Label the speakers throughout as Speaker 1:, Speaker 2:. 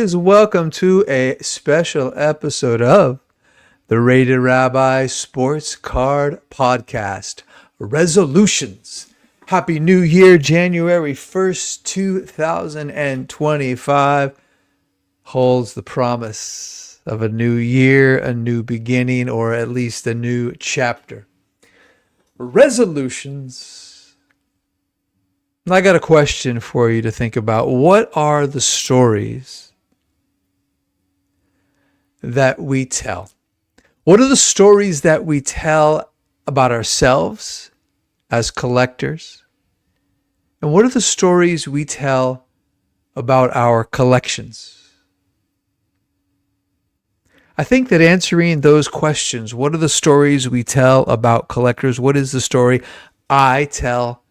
Speaker 1: boys, welcome to a special episode of the Rated Rabbi Sports Card Podcast. Resolutions. Happy New Year, January 1st, 2025 holds the promise of a new year, a new beginning, or at least a new chapter. Resolutions. I got a question for you to think about. What are the stories that we tell? What are the stories that we tell about ourselves as collectors? And what are the stories we tell about our collections? I think that answering those questions, what are the stories we tell about collectors? What is the story I tell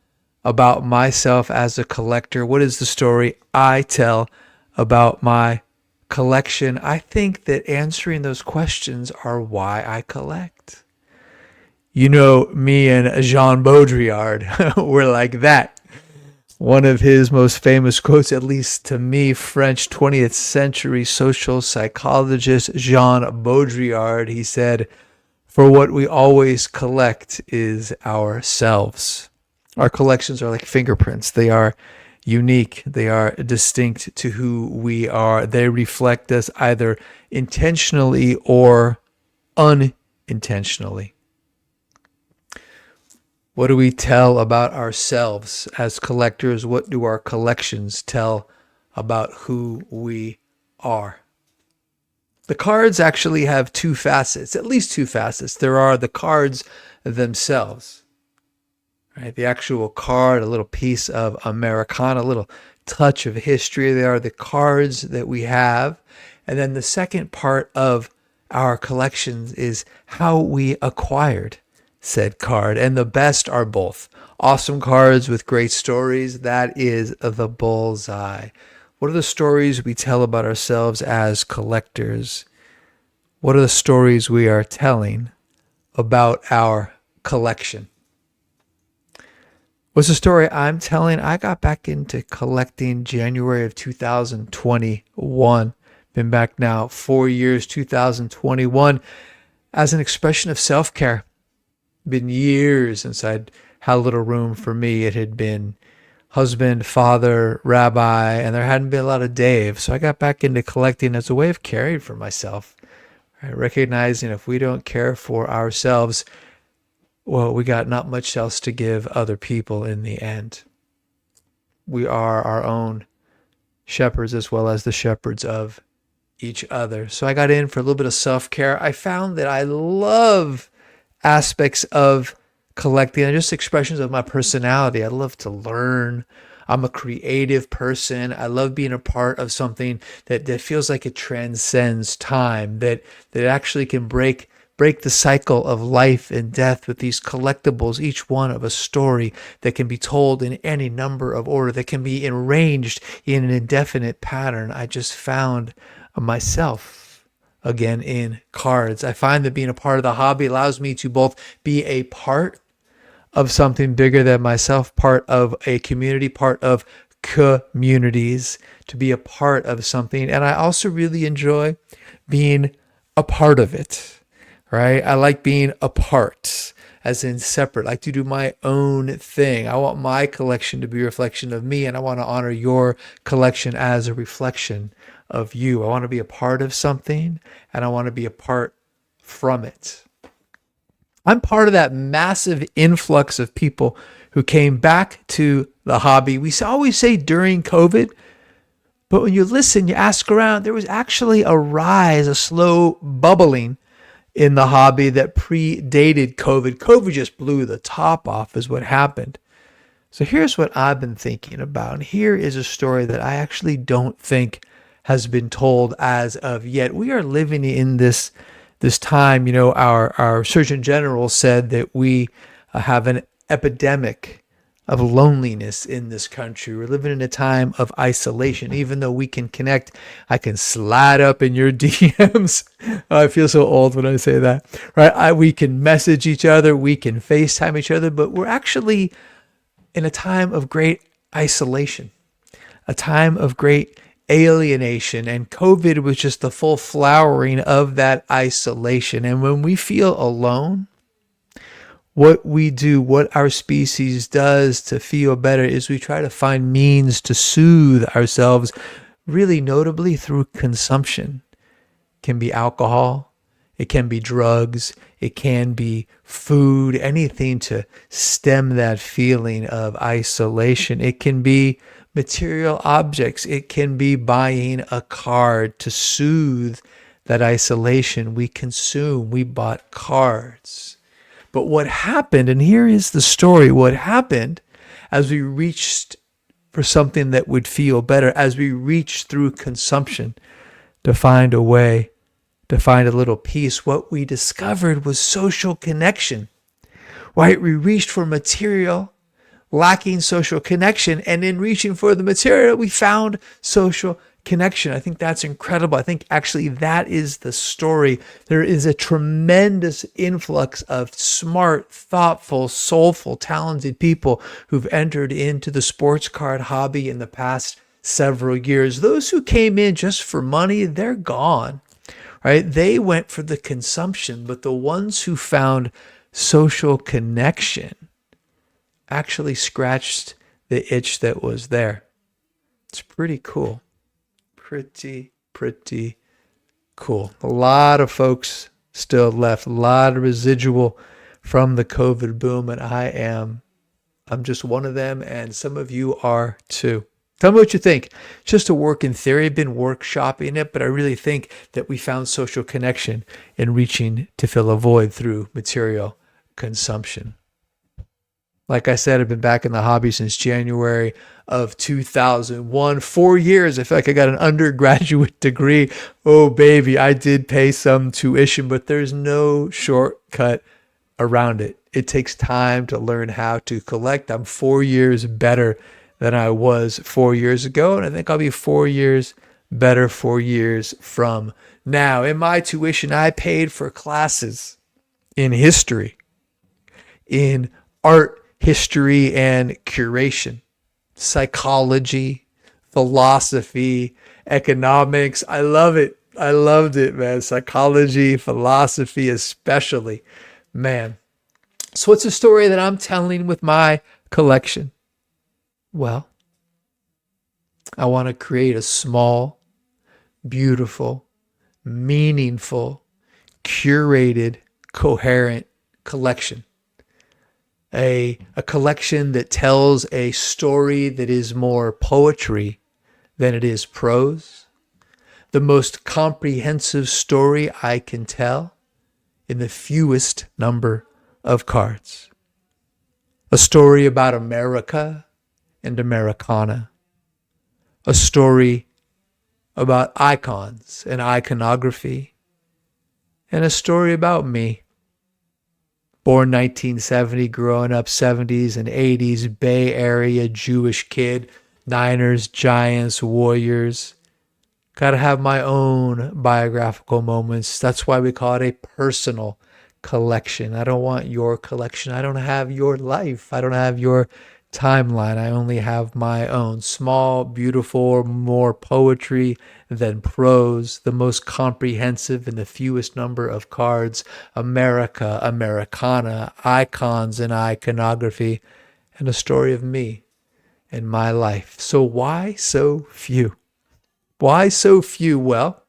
Speaker 1: about myself as a collector? What is the story I tell about my collection? I think that answering those questions are why I collect. You know, me and Jean Baudrillard were like that. One of his most famous quotes, at least to me, French 20th century social psychologist Jean Baudrillard, he said, "For what we always collect is ourselves." Our collections are like fingerprints. They are unique. They are distinct to who we are. They reflect us either intentionally or unintentionally. What do we tell about ourselves as collectors? What do our collections tell about who we are? The cards actually have two facets, at least two facets. There are the cards themselves. Right, the actual card, a little piece of Americana, a little touch of history. They are the cards that we have. And then the second part of our collections is how we acquired said card. And the best are both. Awesome cards with great stories. That is the bullseye. What are the stories we tell about ourselves as collectors? What are the stories we are telling about our collection? What's the story I'm telling? I got back into collecting January of 2021. Been back now 4 years, 2021, as an expression of self-care. Been years since I'd had a little room for me. It had been husband, father, rabbi, and there hadn't been a lot of Dave. So I got back into collecting as a way of caring for myself. Right? Recognizing if we don't care for ourselves, well, we got not much else to give other people in the end. We are our own shepherds as well as the shepherds of each other. So I got in for a little bit of self-care. I found that I love aspects of collecting and just expressions of my personality. I love to learn. I'm a creative person. I love being a part of something that feels like it transcends time, that actually can break the cycle of life and death with these collectibles, each one of a story that can be told in any number of order, that can be arranged in an indefinite pattern. I just found myself again in cards. I find that being a part of the hobby allows me to both be a part of something bigger than myself, part of a community, part of communities, to be a part of something. And I also really enjoy being a part of it. Right? I like being apart, as in separate. I like to do my own thing. I want my collection to be a reflection of me, and I want to honor your collection as a reflection of you. I want to be a part of something, and I want to be apart from it. I'm part of that massive influx of people who came back to the hobby. We always say during COVID, but when you listen, you ask around, there was actually a rise, a slow bubbling in the hobby that predated COVID. COVID just blew the top off is what happened. So here's what I've been thinking about. And here is a story that I actually don't think has been told as of yet. We are living in this time, our Surgeon General said that we have an epidemic of loneliness in this country. We're living in a time of isolation. Even though we can connect, I can slide up in your DMs. Oh, I feel so old when I say that, right? We can message each other, we can FaceTime each other, but we're actually in a time of great isolation, a time of great alienation, and COVID was just the full flowering of that isolation. And when we feel alone, what we do, what our species does to feel better is we try to find means to soothe ourselves, really notably through consumption. It can be alcohol, it can be drugs, it can be food, anything to stem that feeling of isolation. It can be material objects. It can be buying a card to soothe that isolation. We consume, we bought cards. But what happened, and here is the story, what happened as we reached for something that would feel better, as we reached through consumption to find a way, to find a little peace, what we discovered was social connection, right? We reached for material, lacking social connection, and in reaching for the material, we found social connection. I think that's incredible. I think actually that is the story. There is a tremendous influx of smart, thoughtful, soulful, talented people who've entered into the sports card hobby in the past several years. Those who came in just for money, they're gone, right? They went for the consumption, but the ones who found social connection actually scratched the itch that was there. It's pretty cool. Pretty cool. A lot of folks still left, a lot of residual from the COVID boom, and I'm just one of them, and some of you are too. Tell me what you think. Just a work in theory. I've been workshopping it, but I really think that we found social connection in reaching to fill a void through material consumption. Like I said, I've been back in the hobby since January of 2001. 4 years. I feel like I got an undergraduate degree. Oh, baby, I did pay some tuition, but there's no shortcut around it. It takes time to learn how to collect. I'm 4 years better than I was 4 years ago, and I think I'll be 4 years better 4 years from now. In my tuition, I paid for classes in history, in art history and curation, psychology, philosophy, economics. I love it. I loved it, man. Psychology, philosophy, especially, man. So what's the story that I'm telling with my collection? Well, I want to create a small, beautiful, meaningful, curated, coherent collection. A collection that tells a story that is more poetry than it is prose. The most comprehensive story I can tell in the fewest number of cards. A story about America and Americana. A story about icons and iconography. And a story about me. Born 1970, growing up 70s and 80s, Bay Area Jewish kid, Niners, Giants, Warriors. Got to have my own biographical moments. That's why we call it a personal collection. I don't want your collection. I don't have your life. I don't have your timeline. I only have my own. Small, beautiful, more poetry than prose, the most comprehensive in the fewest number of cards, America, Americana, icons and iconography, and a story of me and my life. So why so few? Why so few? Well,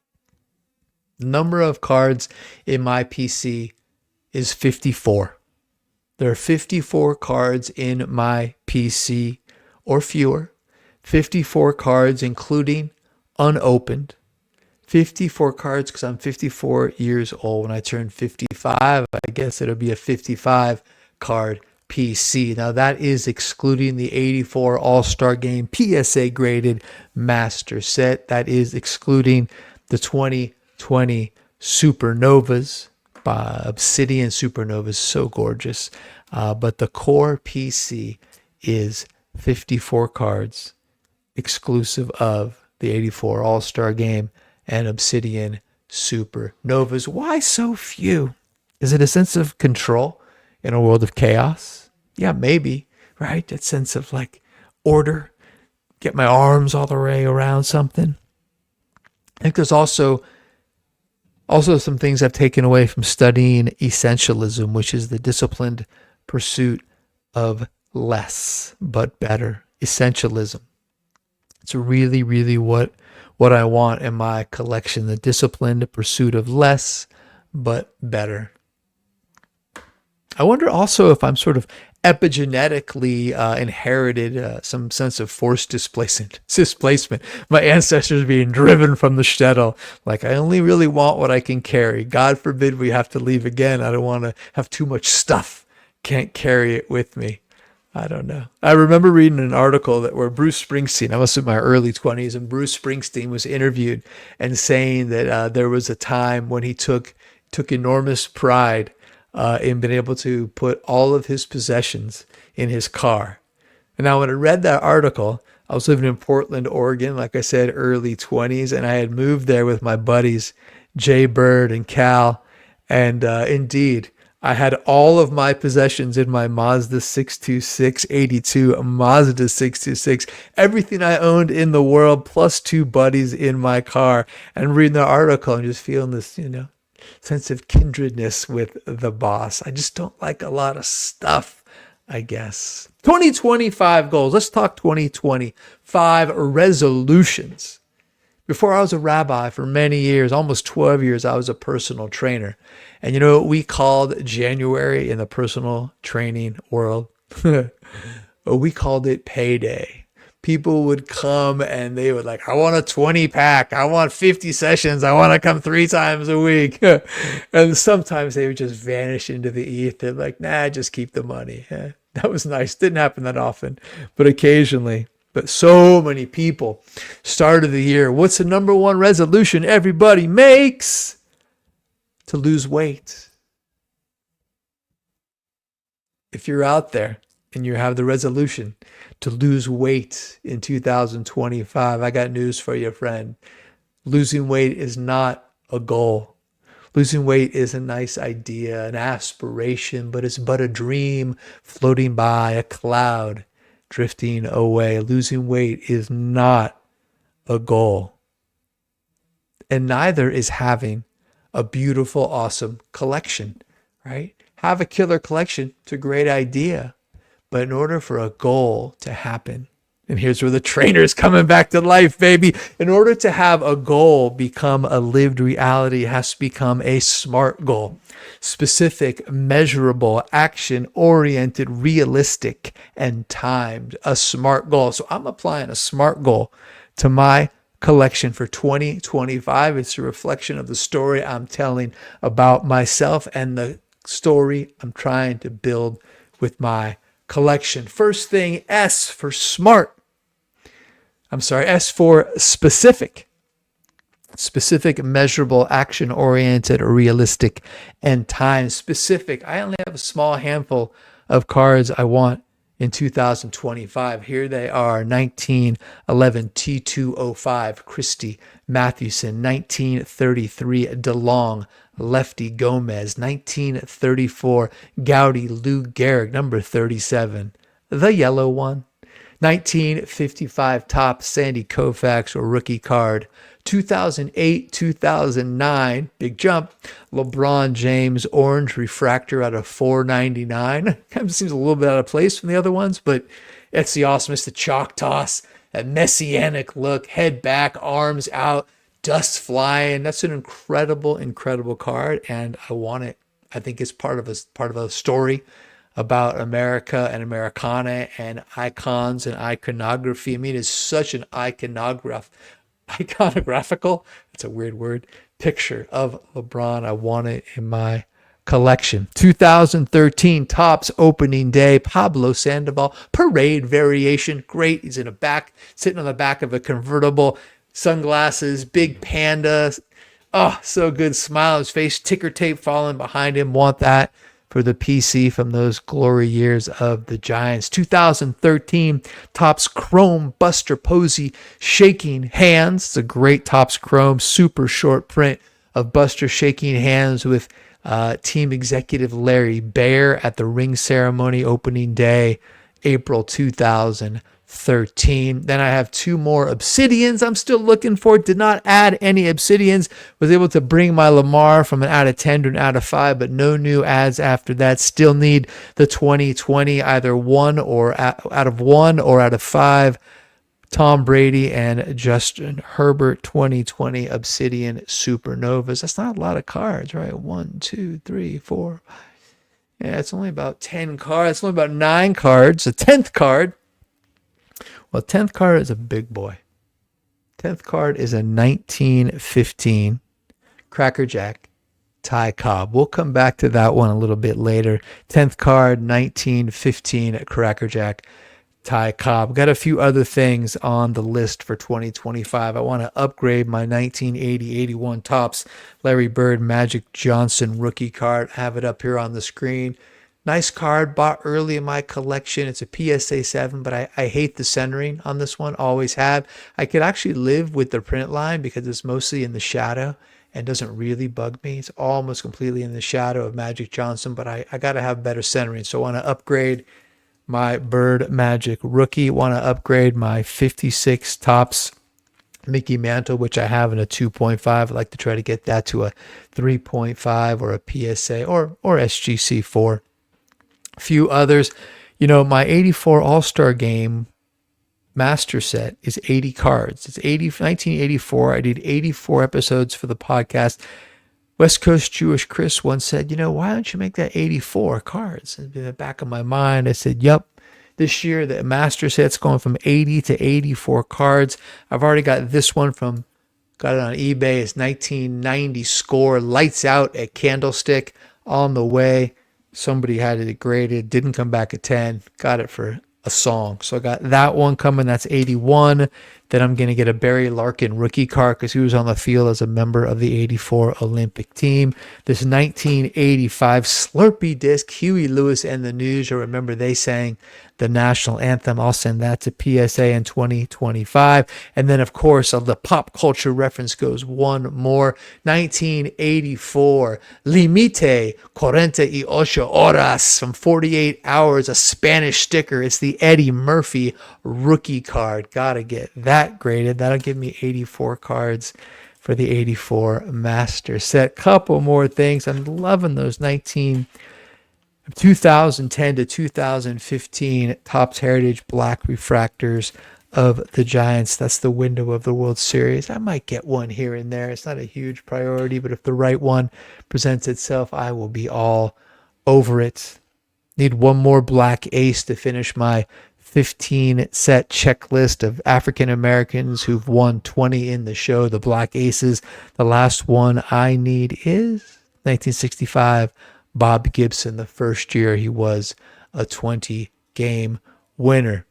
Speaker 1: the number of cards in my PC is 54. There are 54 cards in my PC or fewer. 54 cards including unopened. 54 cards because I'm 54 years old. When I turn 55, I guess it'll be a 55 card PC. Now that is excluding the 84 All-Star Game PSA graded master set. That is excluding the 2020 Supernovas. Obsidian Supernova is so gorgeous. But the core PC is 54 cards exclusive of the 84 All-Star Game and Obsidian Supernovas. Why so few? Is it a sense of control in a world of chaos? Yeah, maybe, right? That sense of like order, get my arms all the way around something. think there's also some things I've taken away from studying essentialism, which is the disciplined pursuit of less but better. Essentialism. It's really, really what I want in my collection, the disciplined pursuit of less but better. I wonder also if I'm sort of epigenetically inherited some sense of forced displacement. My ancestors being driven from the shtetl. Like, I only really want what I can carry. God forbid we have to leave again. I don't want to have too much stuff. Can't carry it with me. I don't know. I remember reading an article where Bruce Springsteen, I was in my early 20s, and Bruce Springsteen was interviewed and saying that there was a time when he took enormous pride in being able to put all of his possessions in his car. And now when I read that article, I was living in Portland, Oregon, like I said, early 20s, and I had moved there with my buddies, Jay Bird and Cal. And indeed, I had all of my possessions in my Mazda 626, 82 Mazda 626, everything I owned in the world, plus 2 buddies in my car, and reading the article and just feeling this, sense of kindredness with the boss. I just don't like a lot of stuff, I guess. 2025 goals. Let's talk 2025 resolutions. Before I was a rabbi for many years, almost 12 years, I was a personal trainer. And you know what we called January in the personal training world? We called it payday. People would come and they would I want a 20 pack. I want 50 sessions. I want to come 3 times a week. And sometimes they would just vanish into the ether. Like, nah, just keep the money. That was nice. Didn't happen that often, but occasionally. But so many people started the year. What's the number one resolution everybody makes? To lose weight. If you're out there and you have the resolution to lose weight in 2025, I got news for you, friend. Losing weight is not a goal. Losing weight is a nice idea, an aspiration, but it's but a dream floating by, a cloud drifting away. Losing weight is not a goal. And neither is having a beautiful, awesome collection, right? Have a killer collection. It's a great idea. But in order for a goal to happen, and here's where the trainer's coming back to life, baby. In order to have a goal become a lived reality, it has to become a SMART goal. Specific, measurable, action-oriented, realistic, and timed. A SMART goal. So I'm applying a SMART goal to my collection for 2025. It's a reflection of the story I'm telling about myself and the story I'm trying to build with my collection. First thing, S for SMART. S for specific. Specific, measurable, action-oriented, realistic, and time-specific. I only have a small handful of cards I want in 2025. Here they are: 1911 T205 Christy Mathewson, 1933 DeLong Lefty Gomez, 1934 Gowdy Lou Gehrig, number 37, the yellow one. 1955 top Sandy Koufax or rookie card. 2008, 2009, big jump, LeBron James orange refractor out of $4.99. Kind of seems a little bit out of place from the other ones, but it's the awesomeness, the chalk toss, that messianic look, head back, arms out, dust flying. That's an incredible, incredible card, and I want it. I think it's part of a story about America and Americana and icons and iconography. I mean, it's such an iconographical, that's a weird word, picture of LeBron. I want it in my collection. 2013 Topps opening day, Pablo Sandoval parade variation. Great. He's in a back, sitting on the back of a convertible, sunglasses, big panda. Oh, so good. Smile on his face, ticker tape falling behind him. Want that for the PC from those glory years of the Giants. 2013 Topps Chrome Buster Posey shaking hands. It's a great Topps Chrome, super short print of Buster shaking hands with team executive Larry Baer at the ring ceremony opening day, April 2013. 13. Then I have 2 more Obsidians I'm still looking for. Did not add any Obsidians. Was able to bring my Lamar from an out of 10 to an out of 5, but no new ads after that. Still need the 2020, either 1 or out of 1 or out of 5. Tom Brady and Justin Herbert 2020 Obsidian Supernovas. That's not a lot of cards, right? 1, 2, 3, 4. Yeah, it's only about 10 cards. It's only about 9 cards. The 10th card. Well, 10th card is a big boy. 10th card is a 1915 Cracker Jack Ty Cobb. We'll come back to that one a little bit later. 10th card, 1915 Cracker Jack Ty Cobb. Got a few other things on the list for 2025. I want to upgrade my 1980-81 Topps Larry Bird Magic Johnson rookie card. Have it up here on the screen. Nice card, bought early in my collection. It's a PSA 7, but I hate the centering on this one, always have. I could actually live with the print line because it's mostly in the shadow and doesn't really bug me. It's almost completely in the shadow of Magic Johnson, but I got to have better centering. So I want to upgrade my Bird Magic rookie. Want to upgrade my 56 Topps Mickey Mantle, which I have in a 2.5. I'd like to try to get that to a 3.5 or a PSA or SGC 4. Few others. My 84 All-Star Game master set is 80 cards. It's 1984. I did 84 episodes for the podcast. West Coast Jewish Chris once said, why don't you make that 84 cards? In the back of my mind, I said, yep. This year, the master set's going from 80 to 84 cards. I've already got this one got it on eBay. It's 1990 score, lights out at Candlestick, on the way. Somebody had it graded, didn't come back at 10, got it for a song. So I got that one coming, that's 81. Then I'm going to get a Barry Larkin rookie card because he was on the field as a member of the 84 Olympic team. This 1985 Slurpee disc, Huey Lewis and the News. You'll remember they sang the national anthem. I'll send that to PSA in 2025. And then, of course, the pop culture reference goes one more. 1984, Limite 48 horas, from 48 hours, a Spanish sticker. It's the Eddie Murphy rookie card. Gotta get that graded. That'll give me 84 cards for the 84 master set. Couple more things. I'm loving those 2010 to 2015 Topps Heritage Black Refractors of the Giants. That's the window of the World Series. I might get one here and there. It's not a huge priority, but if the right one presents itself, I will be all over it. Need one more black ace to finish my 15 set checklist of African Americans who've won 20 in the show, the Black Aces. The last one I need is 1965 Bob Gibson, the first year he was a 20-game winner.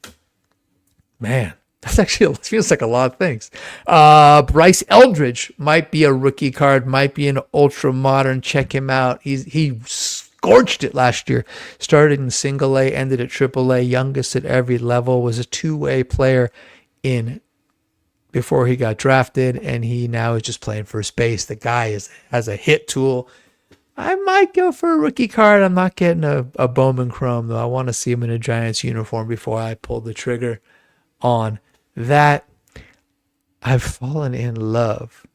Speaker 1: Man, that's actually, it feels like a lot of things. Bryce Eldridge might be a rookie card, might be an ultra modern. Check him out. He scorched it last year. Started in single A, ended at triple A, youngest at every level, was a two-way player before he got drafted, and he now is just playing first base. The guy has a hit tool. I might go for a rookie card. I'm not getting a Bowman Chrome, though. I want to see him in a Giants uniform before I pull the trigger on that. I've fallen in love,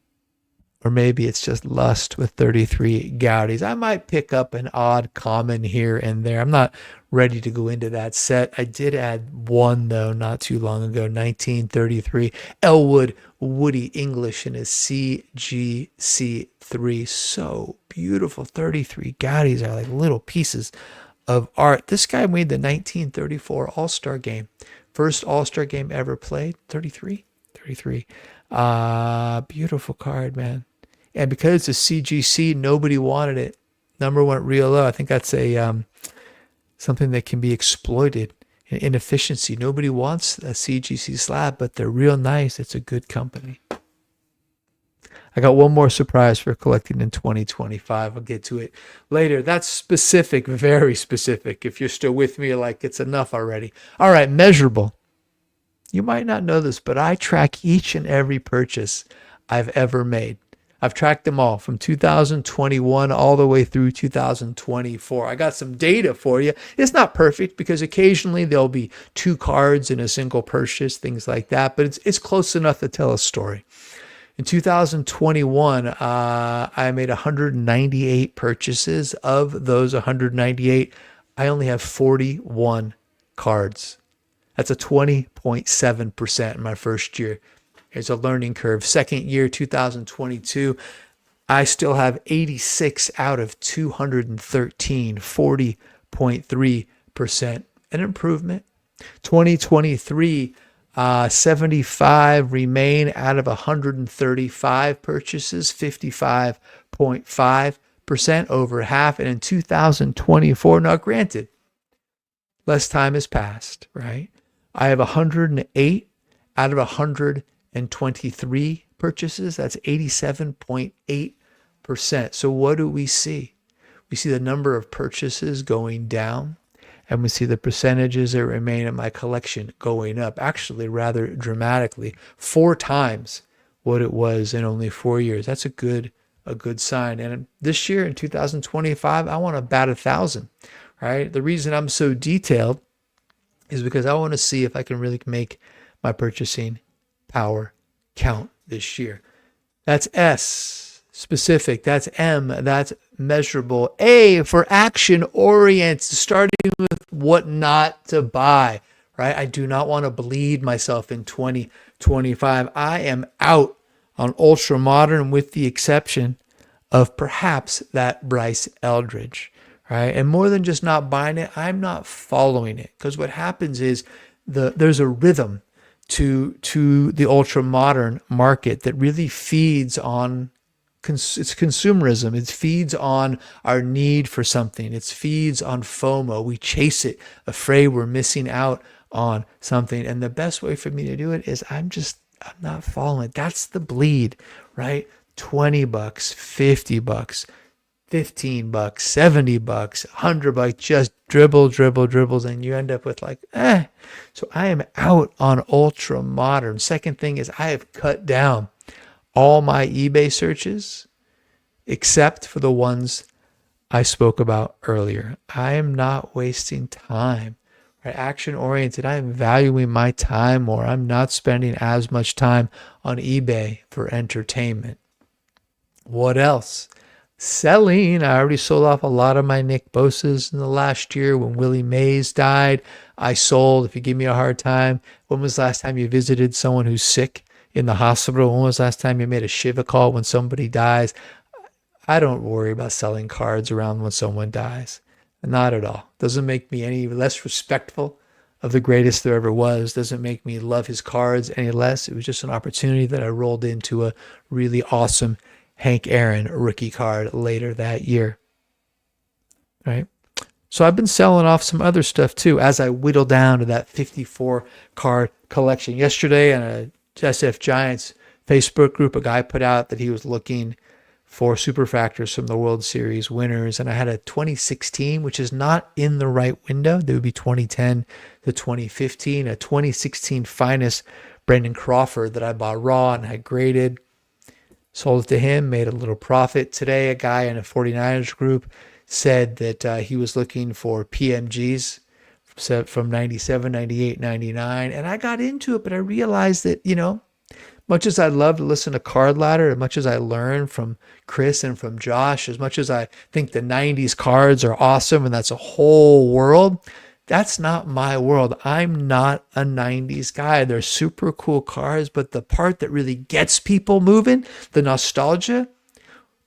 Speaker 1: or maybe it's just lust, with 33 Goudeys. I might pick up an odd common here and there. I'm not ready to go into that set. I did add one, though, not too long ago, 1933 Elwood Woody English in his CGC3. So beautiful. 33 Goudeys are like little pieces of art. This guy made the 1934 All-Star Game. First All-Star Game ever played. 33. Beautiful card, man. And because it's a CGC, nobody wanted it. Number went real low. I think that's a something that can be exploited. Inefficiency. Nobody wants a CGC slab, but they're real nice. It's a good company. I got one more surprise for collecting in 2025. I'll get to it later. That's specific, very specific. If you're still with me, like, it's enough already. All right, Measurable. You might not know this, but I track each and every purchase I've ever made. I've tracked them all from 2021 all the way through 2024. I got some data for you. It's not perfect because occasionally there'll be 2 cards in a single purchase, things like that, but it's close enough to tell a story. In 2021, I made 198 purchases. Of those 198, I only have 41 cards. That's a 20.7% in my first year. There's a learning curve. Second year, 2022, I still have 86 out of 213, 40.3%. An improvement. 2023, 75 remain out of 135 purchases, 55.5%, over half. And in 2024, now granted, less time has passed, right? I have 108 out of 123 purchases. That's 87.8%. So what do we see? We see the number of purchases going down, and we see the percentages that remain in my collection going up, actually rather dramatically, 4 times what it was in only 4 years. That's a good sign. And this year in 2025, I want to bat 1,000, right? The reason I'm so detailed is because I want to see if I can really make my purchasing power count this year. That's S, specific. That's M, that's measurable. A, for action oriented, starting with what not to buy, right? I do not want to bleed myself in 2025. I am out on ultra modern, with the exception of perhaps that Bryce Eldridge, right? And more than just not buying it, I'm not following it, because what happens is there's a rhythm to the ultra modern market that really feeds on it's consumerism. It feeds on our need for something. It feeds on FOMO. We chase it, afraid we're missing out on something. And the best way for me to do it is I'm not following it. That's the bleed, right? $20, $50, $15, $70, $100, just dribbles, and you end up with like, So I am out on ultra modern. Second thing is I have cut down all my eBay searches except for the ones I spoke about earlier. I am not wasting time, right? Action oriented. I am valuing my time more. I'm not spending as much time on eBay for entertainment. What else? Selling. I already sold off a lot of my Nick Bosas in the last year. When Willie Mays died, I sold. If you give me a hard time, when was the last time you visited someone who's sick in the hospital? When was the last time you made a Shiva call when somebody dies? I don't worry about selling cards around when someone dies. Not at all. Doesn't make me any less respectful of the greatest there ever was. Doesn't make me love his cards any less. It was just an opportunity that I rolled into a really awesome Hank Aaron rookie card later that year, right? So I've been selling off some other stuff too as I whittle down to that 54 card collection. Yesterday on a SF Giants Facebook group, a guy put out that he was looking for superfractors from the World Series winners, and I had a 2016, which is not in the right window. There would be 2010 to 2015, a 2016 finest Brandon Crawford that I bought raw and had graded. Sold it to him, made a little profit. Today, a guy in a 49ers group said that he was looking for PMGs from 97, 98, 99. And I got into it, but I realized that, much as I love to listen to Card Ladder, as much as I learn from Chris and from Josh, as much as I think the 90s cards are awesome and that's a whole world, that's not my world. I'm not a 90s guy. They're super cool cards, but the part that really gets people moving, the nostalgia,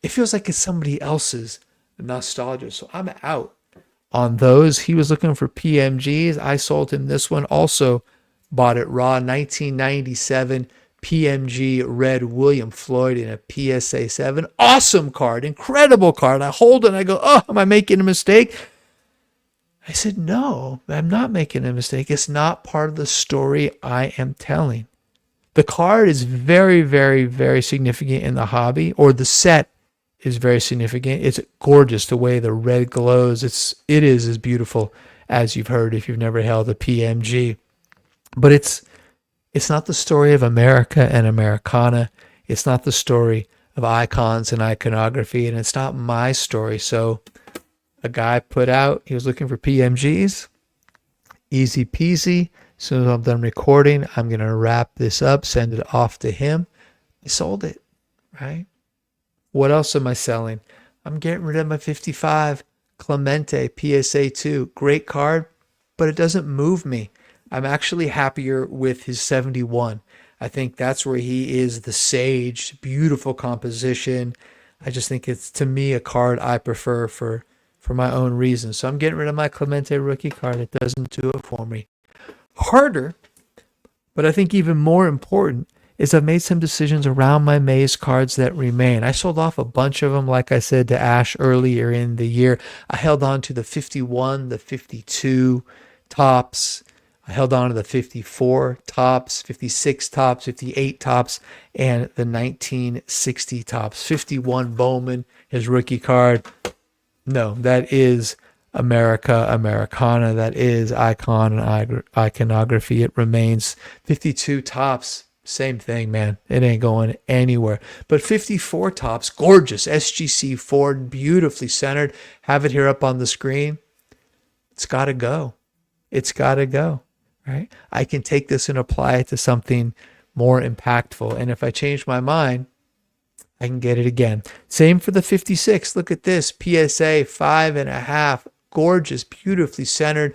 Speaker 1: it feels like it's somebody else's nostalgia. So I'm out on those. He was looking for PMGs. I sold him this one. Also bought it raw, 1997 PMG Red William Floyd in a PSA 7. Awesome card, incredible card. I hold it and I go, am I making a mistake? I said, no, I'm not making a mistake. It's not part of the story I am telling. The card is very, very, very significant in the hobby, or the set is very significant. It's gorgeous the way the red glows. It is as beautiful as you've heard if you've never held a PMG. But it's not the story of America and Americana. It's not the story of icons and iconography, and it's not my story. So a guy put out, he was looking for PMGs, easy peasy. As soon as I'm done recording, I'm going to wrap this up, send it off to him. I sold it, right? What else am I selling? I'm getting rid of my 55 Clemente PSA 2. Great card, but it doesn't move me. I'm actually happier with his 71. I think that's where he is the sage. Beautiful composition. I just think it's, to me, a card I prefer for my own reasons. So I'm getting rid of my Clemente rookie card. It doesn't do it for me. Harder, but I think even more important, is I've made some decisions around my maze cards that remain. I sold off a bunch of them, like I said, to Ash earlier in the year. I held on to the 51, the 52 tops. I held on to the 54 tops, 56 tops, 58 tops, and the 1960 tops. 51 Bowman, his rookie card. No, that is America, Americana. That is icon and iconography. It remains 52 tops. Same thing, man. It ain't going anywhere. But 54 tops, gorgeous. SGC Ford, beautifully centered. Have it here up on the screen. It's got to go. It's got to go, right? I can take this and apply it to something more impactful. And if I change my mind, I can get it again. Same for the 56. Look at this. PSA 5.5. Gorgeous, beautifully centered.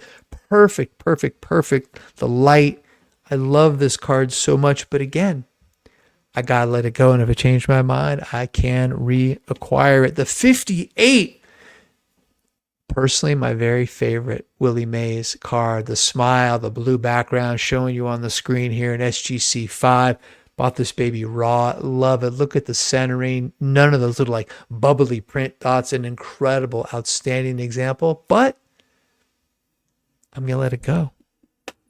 Speaker 1: Perfect, perfect, perfect. The light. I love this card so much. But again, I got to let it go. And if I change my mind, I can reacquire it. The 58. Personally, my very favorite Willie Mays card. The smile, the blue background showing you on the screen here in SGC 5. Bought this baby raw. Love it. Look at the centering. None of those little like bubbly print dots. An incredible, outstanding example. But I'm going to let it go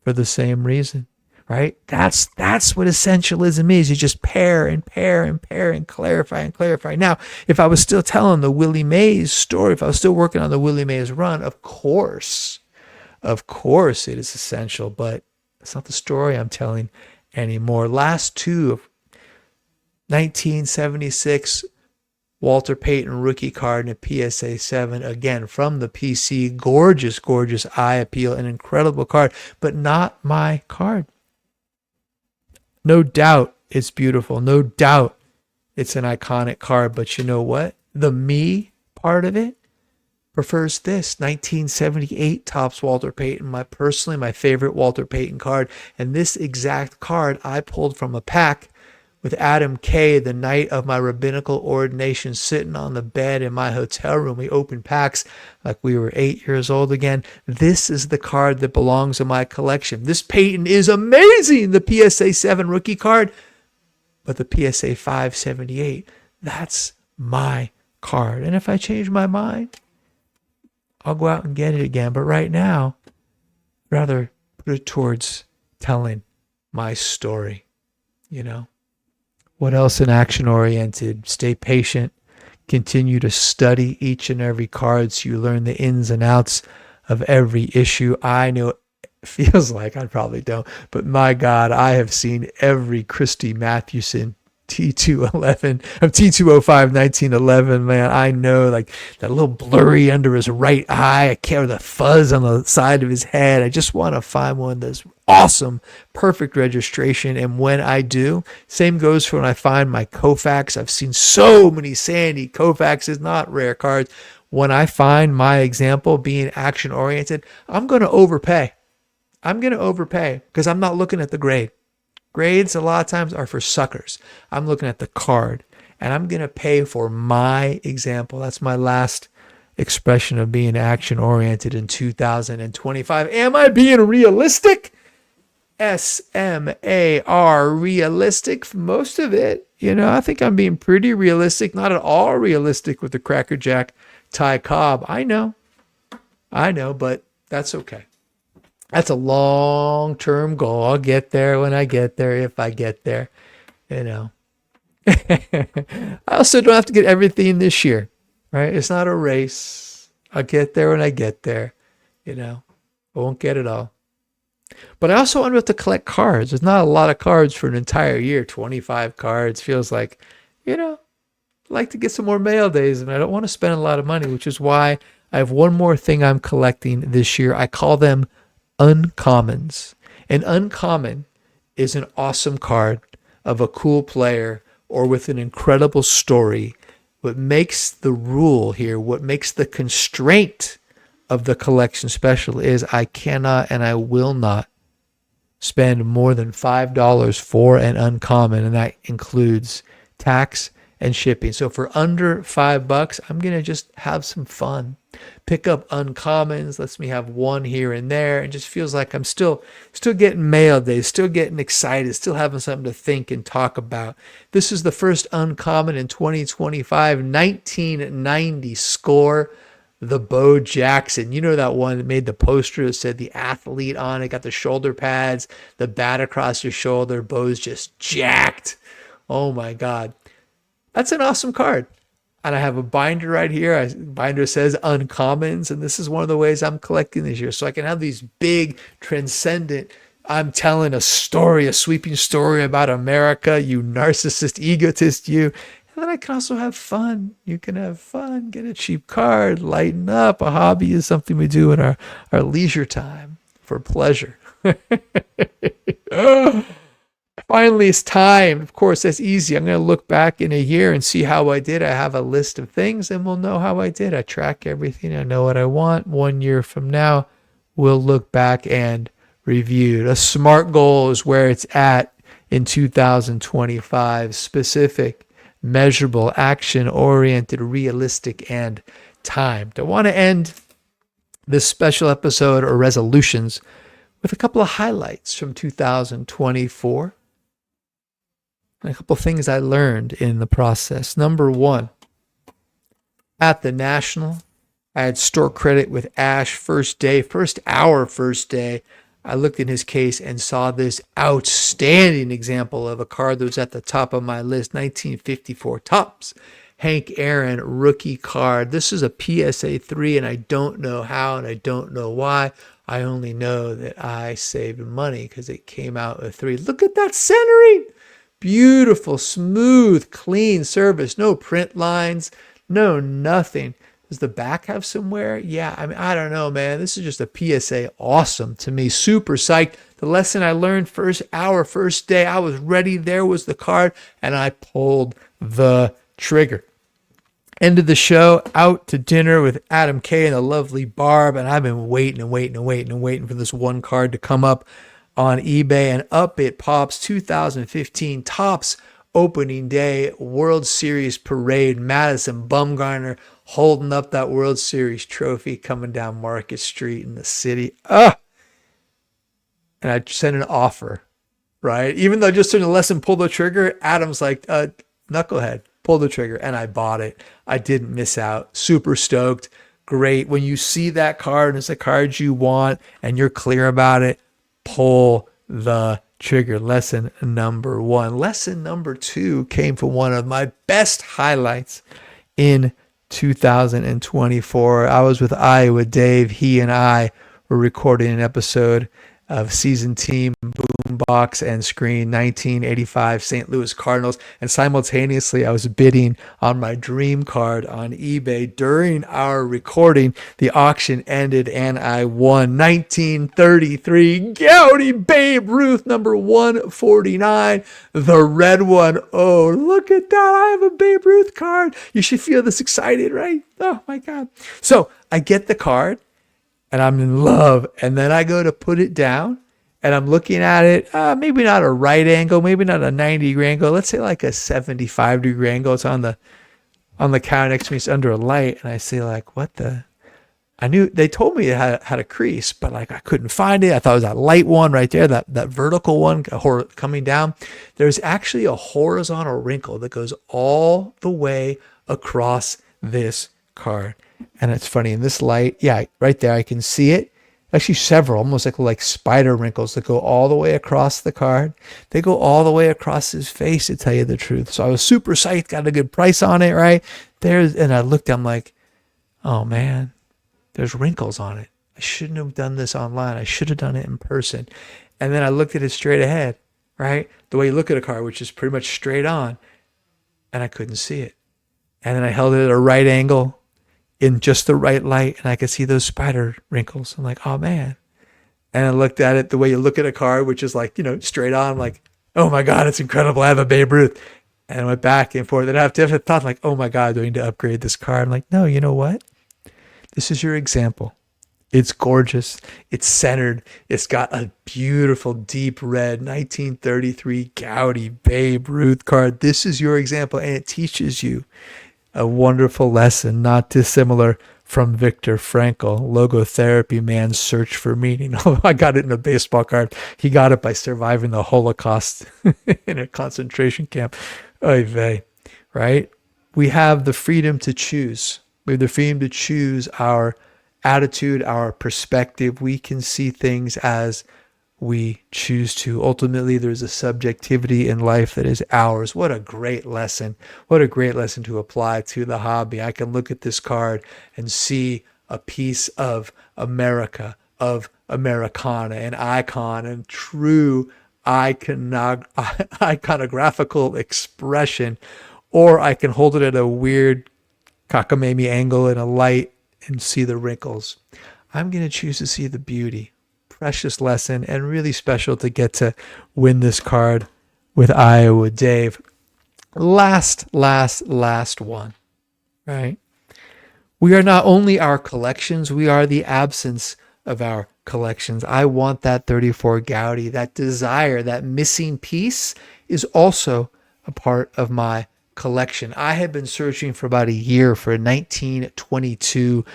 Speaker 1: for the same reason, right? That's what essentialism is. You just pair and pair and pair and clarify and clarify. Now, if I was still telling the Willie Mays story, if I was still working on the Willie Mays run, of course it is essential, but it's not the story I'm telling anymore. Last two of 1976 Walter Payton rookie card and a PSA 7, again from the PC. Gorgeous, gorgeous eye appeal, an incredible card, but not my card. No doubt it's beautiful. No doubt it's an iconic card, but you know what? The me part of it prefers this 1978 Topps Walter Payton, my favorite Walter Payton card. And this exact card I pulled from a pack with Adam K. the night of my rabbinical ordination, sitting on the bed in my hotel room. We opened packs like we were 8 years old again. This is the card that belongs in my collection. This Payton is amazing. The PSA 7 rookie card, but the PSA 578, that's my card. And if I change my mind, I'll go out and get it again. But right now, I'd rather put it towards telling my story, you know? What else in action-oriented? Stay patient. Continue to study each and every card so you learn the ins and outs of every issue. I know it feels like I probably don't, but my God, I have seen every Christy Mathewson T211 of T205 1911. Man, I know, like that little blurry under his right eye. I can't, the fuzz on the side of his head. I just want to find one that's awesome, perfect registration. And when I do, same goes for when I find my Koufax. I've seen so many Sandy Koufaxes, not rare cards. When I find my example being action oriented, I'm going to overpay. I'm going to overpay because I'm not looking at the grade. Grades a lot of times are for suckers. I'm looking at the card, and I'm going to pay for my example. That's my last expression of being action-oriented in 2025. Am I being realistic? SMAR, realistic for most of it. You know, I think I'm being pretty realistic, not at all realistic with the Cracker Jack Ty Cobb. I know, but that's okay. That's a long-term goal. I'll get there when I get there, if I get there, you know. I also don't have to get everything this year, right? It's not a race. I'll get there when I get there, you know. I won't get it all. But I also want to collect cards. There's not a lot of cards for an entire year. 25 cards feels like, you know, like to get some more mail days, and I don't want to spend a lot of money, which is why I have one more thing I'm collecting this year. I call them uncommons. An uncommon is an awesome card of a cool player or with an incredible story. What makes the rule here, what makes the constraint of the collection special is I cannot and I will not spend more than $5 for an uncommon, and that includes tax and shipping. So for under $5, I'm going to just have some fun. Pick up uncommons, lets me have one here and there, and just feels like I'm still getting mail days, still getting excited, still having something to think and talk about. This is the first uncommon in 2025, 1990 score, the Bo Jackson. You know that one that made the poster that said the athlete on it, got the shoulder pads, the bat across your shoulder, Bo's just jacked. Oh my God. That's an awesome card. And I have a binder right here. Binder says uncommons, and this is one of the ways I'm collecting this year. So I can have these big, transcendent, I'm telling a story, a sweeping story about America, you narcissist, egotist, you. And then I can also have fun. You can have fun, get a cheap card, lighten up. A hobby is something we do in our leisure time for pleasure. Finally, it's time. Of course, that's easy. I'm going to look back in a year and see how I did. I have a list of things and we'll know how I did. I track everything. I know what I want. 1 year from now, we'll look back and review. A SMART goal is where it's at in 2025. Specific, measurable, action-oriented, realistic, and timed. I want to end this special episode or resolutions with a couple of highlights from 2024. A couple things I learned in the process. Number one, at the National, I had store credit with Ash first day. I looked in his case and saw this outstanding example of a card that was at the top of my list, 1954 Topps. Hank Aaron rookie card. This is a PSA 3, and I don't know how and I don't know why. I only know that I saved money because it came out a 3. Look at that centering. Beautiful, smooth, clean surface. No print lines. No nothing. Does the back have some wear? Yeah, I mean, I don't know, man. This is just a PSA. Awesome to me. Super psyched. The lesson I learned first hour, first day, I was ready. There was the card, and I pulled the trigger. End of the show, out to dinner with Adam K and the lovely Barb, and I've been waiting for this one card to come up on eBay, and up it pops. 2015 Topps opening day, World Series parade, Madison Bumgarner holding up that World Series trophy coming down Market Street in the city. And I sent an offer, right? Even though I just learned a lesson, pull the trigger, Adam's like, knucklehead, pull the trigger, and I bought it. I didn't miss out. Super stoked. Great. When you see that card and it's a card you want and you're clear about it, pull the trigger. Lesson number one. Lesson number two came from one of my best highlights in 2024. I was with Iowa Dave. He and I were recording an episode of Season Team Boombox and Screen 1985 St. Louis Cardinals, and simultaneously I was bidding on my dream card on eBay. During our recording, the auction ended and I won. 1933 Gowdy Babe Ruth number 149, the red one. Oh, look at that. I have a Babe Ruth card. You should feel this excited, right? Oh my God. So I get the card and I'm in love. And then I go to put it down and I'm looking at it, maybe not a right angle, maybe not a 90-degree angle. Let's say like a 75-degree angle. It's on the counter next to me. It's under a light. And I say like, what the? I knew they told me it had a crease, but like I couldn't find it. I thought it was that light one right there, that vertical one coming down. There's actually a horizontal wrinkle that goes all the way across this card. And it's funny in this light, yeah, right there, I can see it. Actually, several, almost like spider wrinkles that go all the way across the card. They go all the way across his face, to tell you the truth. So I was super psyched, got a good price on it, right? And I looked, I'm like, oh man, there's wrinkles on it. I shouldn't have done this online. I should have done it in person. And then I looked at it straight ahead, right? The way you look at a card, which is pretty much straight on, and I couldn't see it. And then I held it at a right angle in just the right light, and I could see those spider wrinkles. I'm like, oh man. And I looked at it the way you look at a card, which is like, straight on, like, oh my God, it's incredible. I have a Babe Ruth. And I went back and forth. And I have different thoughts like, oh my God, do I need to upgrade this card? I'm like, no, you know what? This is your example. It's gorgeous. It's centered. It's got a beautiful deep red 1933 Gaudy Babe Ruth card. This is your example, and it teaches you a wonderful lesson, not dissimilar from Viktor Frankl, Logotherapy, Man's Search for Meaning. I got it in a baseball card. He got it by surviving the Holocaust in a concentration camp. Oy vey, right? We have the freedom to choose. We have the freedom to choose our attitude, our perspective. We can see things as we choose to. Ultimately, there's a subjectivity in life that is ours. What a great lesson. What a great lesson to apply to the hobby. I can look at this card and see a piece of America, of Americana, an icon, and true iconographical expression. Or I can hold it at a weird cockamamie angle in a light and see the wrinkles. I'm going to choose to see the beauty. Precious lesson, and really special to get to win this card with Iowa Dave. Last one, right? We are not only our collections, we are the absence of our collections. I want that 34 Gaudy. That desire, that missing piece is also a part of my collection. I have been searching for about a year for a 1922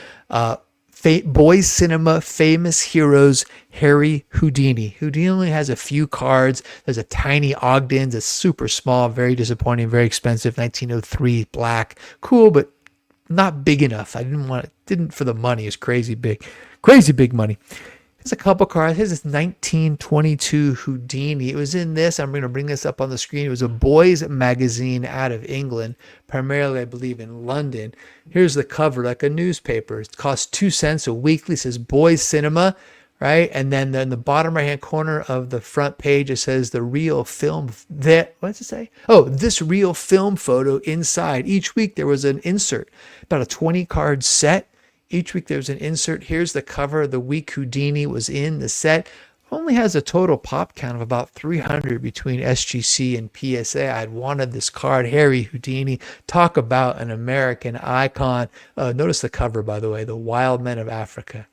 Speaker 1: Boys Cinema Famous Heroes Harry Houdini. Houdini only has a few cards. There's a tiny Ogden that's super small, very disappointing, very expensive, 1903 black. Cool, but not big enough. I didn't want it. Didn't for the money. It's crazy big money. There's a couple cards. Here's this 1922 Houdini. It was in this. I'm going to bring this up on the screen. It was a boys magazine out of England, primarily, I believe, in London. Here's the cover, like a newspaper. It costs 2 cents a weekly. It says Boys Cinema, right? And then in the bottom right-hand corner of the front page, it says the real film. What does it say? Oh, this real film photo inside. Each week there was an insert, about a 20-card set. Each week there's an insert. Here's the cover. The week Houdini was in the set. Only has a total pop count of about 300 between SGC and PSA. I'd wanted this card. Harry Houdini. Talk about an American icon. Notice the cover, by the way. The Wild Men of Africa.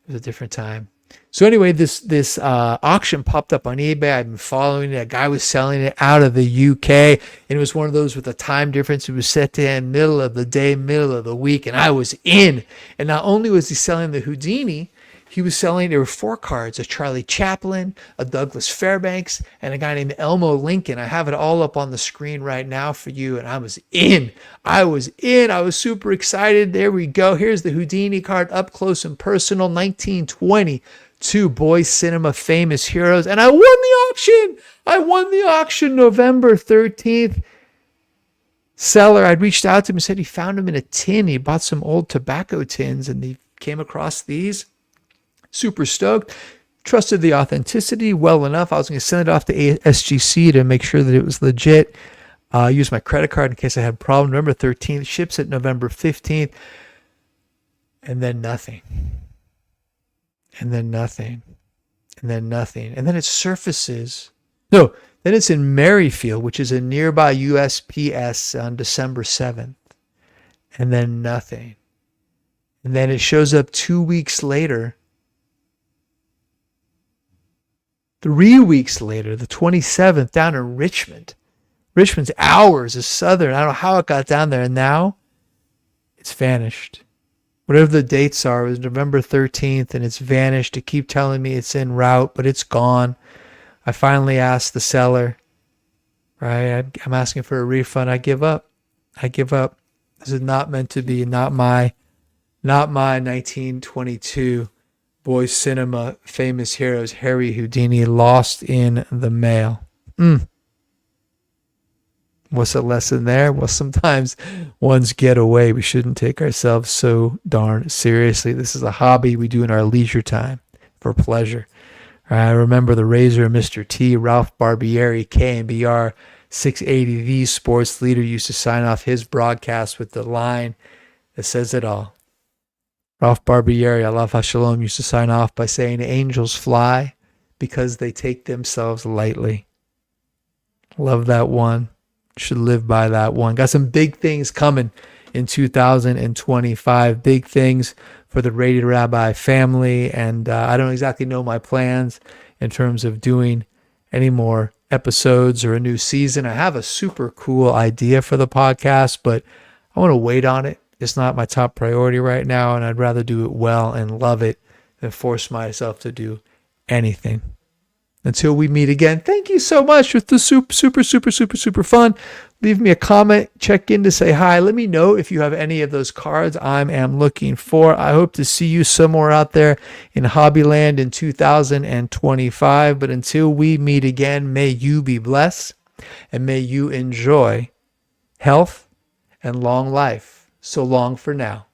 Speaker 1: It was a different time. So anyway, this auction popped up on eBay. I've been following it. A guy was selling it out of the UK, and it was one of those with a time difference. It was set to end middle of the day, middle of the week, and I was in. And not only was he selling the Houdini, he was selling, there were 4 cards, a Charlie Chaplin, a Douglas Fairbanks, and a guy named Elmo Lincoln. I have it all up on the screen right now for you, and I was in. I was super excited. There we go. Here's the Houdini card up close and personal, 1922 Boys Cinema Famous Heroes, and I won the auction. I won the auction November 13th. Seller, I'd reached out to him and said he found them in a tin. He bought some old tobacco tins, and he came across these. Super stoked. Trusted the authenticity well enough. I was going to send it off to SGC to make sure that it was legit. Use my credit card in case I had a problem. November 13th. Ships at November 15th. And then nothing. And then nothing. And then nothing. And then it surfaces. No, then it's in Maryfield, which is a nearby USPS on December 7th. And then nothing. And then it shows up 2 weeks later. 3 weeks later, the 27th, down in Richmond. Richmond's hours is southern. I don't know how it got down there. And now it's vanished. Whatever the dates are, it was November 13th, and it's vanished. It keep telling me it's en route, but it's gone. I finally asked the seller, right? I'm asking for a refund. I give up. This is not meant to be, not my 1922 Boys Cinema Famous Heroes Harry Houdini, lost in the mail. What's the lesson there? Well, sometimes ones get away. We shouldn't take ourselves so darn seriously. This is a hobby we do in our leisure time for pleasure. I remember the Razor, Mr. T, Ralph Barbieri, KBR, 680, the sports leader, used to sign off his broadcast with the line that says it all. Ralph Barbieri, Alav HaShalom, used to sign off by saying, angels fly because they take themselves lightly. Love that one. Should live by that one. Got some big things coming in 2025. Big things for the Rated Rabbi family. And I don't exactly know my plans in terms of doing any more episodes or a new season. I have a super cool idea for the podcast, but I want to wait on it. It's not my top priority right now, and I'd rather do it well and love it than force myself to do anything. Until we meet again, thank you so much. With the super fun. Leave me a comment, check in to say hi. Let me know if you have any of those cards I am looking for. I hope to see you somewhere out there in Hobbyland in 2025. But until we meet again, may you be blessed and may you enjoy health and long life. So long for now.